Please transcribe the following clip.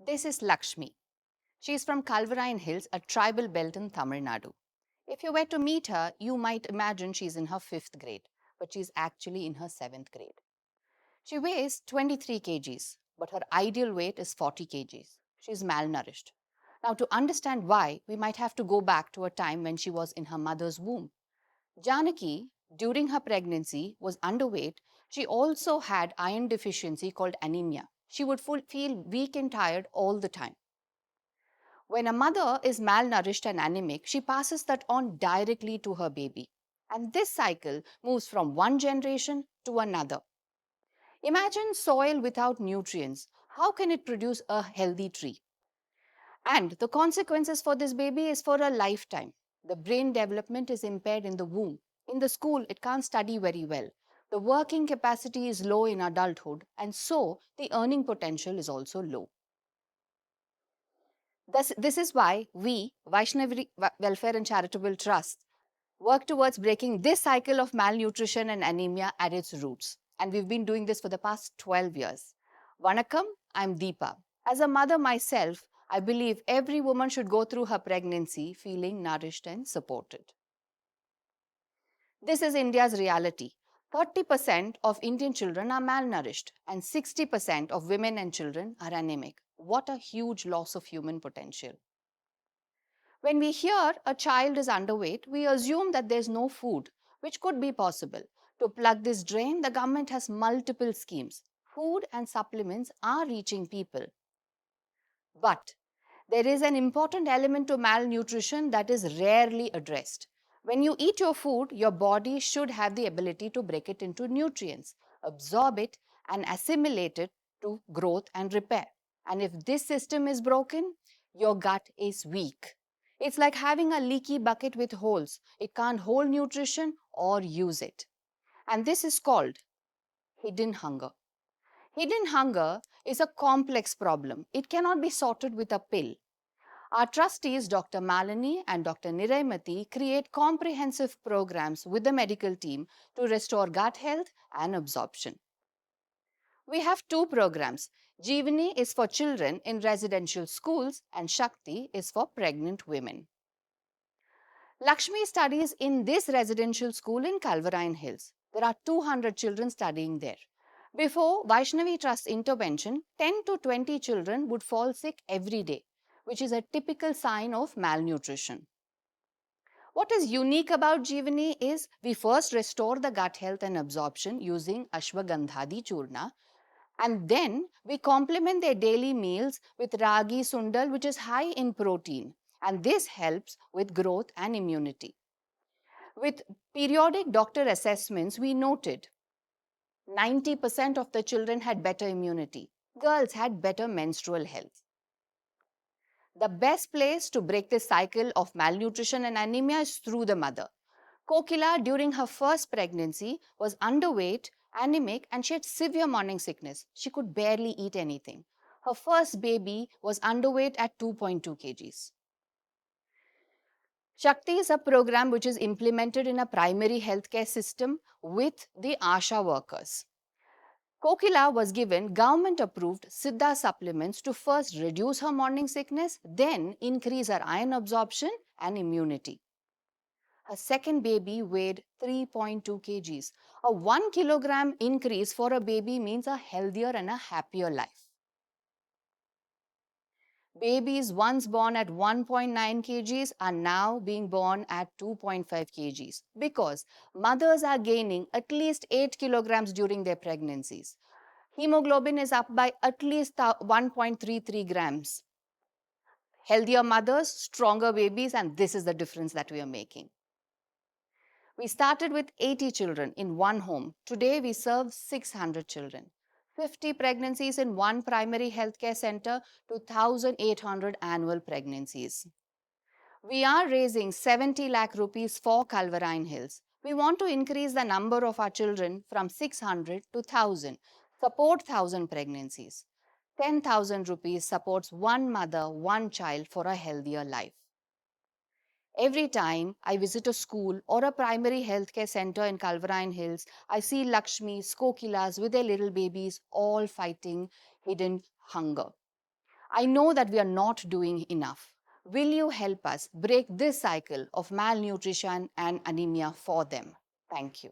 This is Lakshmi. She is from Kalvarine Hills, a tribal belt in Tamil Nadu. If you were to meet her, you might imagine she's in her fifth grade, but she's actually in her seventh grade. She weighs 23 kgs, but her ideal weight is 40 kgs. She's malnourished. Now, to understand why, we might have to go back to a time when she was in her mother's womb. Janaki, during her pregnancy, was underweight. She also had iron deficiency called anemia. She would feel weak and tired all the time. When a mother is malnourished and anemic, she passes that on directly to her baby. And this cycle moves from one generation to another. Imagine soil without nutrients. How can it produce a healthy tree? And the consequences for this baby is for a lifetime. The brain development is impaired in the womb. In the school, it can't study very well. The working capacity is low in adulthood, and so the earning potential is also low. This is why we, Vaishnavi Welfare and Charitable Trust, work towards breaking this cycle of malnutrition and anemia at its roots. And we've been doing this for the past 12 years. Vanakkam, I'm Deepa. As a mother myself, I believe every woman should go through her pregnancy feeling nourished and supported. This is India's reality. 30% of Indian children are malnourished and 60% of women and children are anemic. What a huge loss of human potential. When we hear a child is underweight, we assume that there's no food, which could be possible. To plug this drain, the government has multiple schemes. Food and supplements are reaching people. But there is an important element to malnutrition that is rarely addressed. When you eat your food, your body should have the ability to break it into nutrients, absorb it, and assimilate it to growth and repair. And if this system is broken, your gut is weak. It's like having a leaky bucket with holes. It can't hold nutrition or use it. And this is called hidden hunger. Hidden hunger is a complex problem. It cannot be sorted with a pill. Our trustees, Dr. Malini and Dr. Niraymati, create comprehensive programs with the medical team to restore gut health and absorption. We have two programs. Jeevani is for children in residential schools and Shakti is for pregnant women. Lakshmi studies in this residential school in Kalvarine Hills. There are 200 children studying there. Before Vaishnavi Trust intervention, 10 to 20 children would fall sick every day, which is a typical sign of malnutrition. What is unique about Jeevani is we first restore the gut health and absorption using Ashwagandhadi Churna, and then we complement their daily meals with Ragi Sundal, which is high in protein, and this helps with growth and immunity. With periodic doctor assessments, we noted 90% of the children had better immunity. Girls had better menstrual health. The best place to break this cycle of malnutrition and anemia is through the mother. Kokila, during her first pregnancy, was underweight, anemic, and she had severe morning sickness. She could barely eat anything. Her first baby was underweight at 2.2 kgs. Shakti is a program which is implemented in a primary healthcare system with the ASHA workers. Kokila was given government approved Siddha supplements to first reduce her morning sickness, then increase her iron absorption and immunity. Her second baby weighed 3.2 kgs. A 1 kilogram increase for a baby means a healthier and a happier life. Babies once born at 1.9 kgs are now being born at 2.5 kgs because mothers are gaining at least 8 kilograms during their pregnancies. Hemoglobin is up by at least 1.33 grams. Healthier mothers, stronger babies, and this is the difference that we are making. We started with 80 children in one home. Today we serve 600 children. 50 pregnancies in one primary healthcare center to 1,800 annual pregnancies. We are raising 70 lakh rupees for Kalvarine Hills. We want to increase the number of our children from 600 to 1,000, support 1,000 pregnancies. 10,000 rupees supports one mother, one child for a healthier life. Every time I visit a school or a primary healthcare center in Kalvarine Hills, I see Lakshmis, Kokilas with their little babies all fighting hidden hunger. I know that we are not doing enough. Will you help us break this cycle of malnutrition and anemia for them? Thank you.